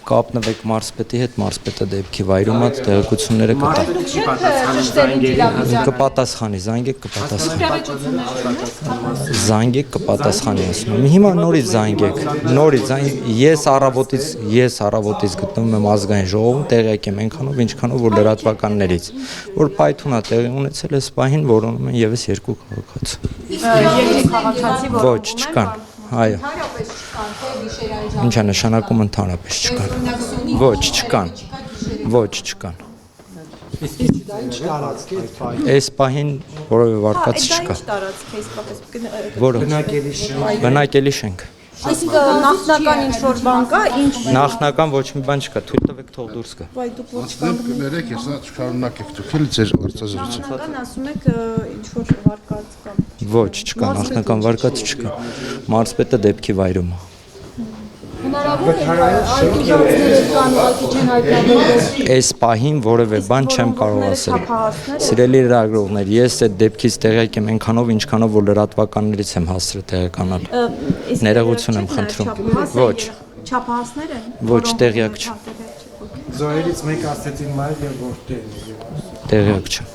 Կապնվեք մարզպետի հետ, մարզպետը դեպքի վայրում է տեղեկությունները կտա։ Կպատասխանի, զանգեք կպատասխանի ասում։ Հիմա նորից զանգեք, ես առավոտից գտնվում եմ ազգային ժողովում, տեղյակ եմ այնքանով, ինչքանով որ լրատվականներից, որ պայթունա տեղի ունեցել այս պահին, որոնում են եւս երկու քաղաքացի։ Ոչ, չկան։ Այո։ Ինչ է նշանակում ընդհանրապես չկան։ Ոչ, չկան։ Այս պահին որևէ վարկած չկա։ Բնակելի շենք։ Այսինքն նախնական ինչ-որ բան կա, Նախնական ոչ մի բան չկա, թույլ տվեք թող դուրս գա։ Կներեք, հեսա չկարունակեք դուքել ձեր արտազրույցը։ նախնական ասում եք ինչ-որ վարկած կամ։ Ոչ, չկա, նախնական վարկած չկա։ Մարզպետը դեպքի վայրում է։ Հնարավոր է այդուհիացները կան ուղղակի չեն հայտնաբերվել։ Այս պահին որևէ բան չեմ կարող ասել։ Սիրելի լրագրողներ, ես այդ դեպքից տեղյակ եմ այնքանով, ինչքանով որ լրատվականներից եմ հասցրել տեղեկանալ։ Ներողություն եմ խնդրում։ Ոչ։ Չափահասներ են։ Ոչ, տեղյակ չեմ։ Զոհերից մեկ ասեցին մայր եւ որտեղ։ Տեղյակ չեմ։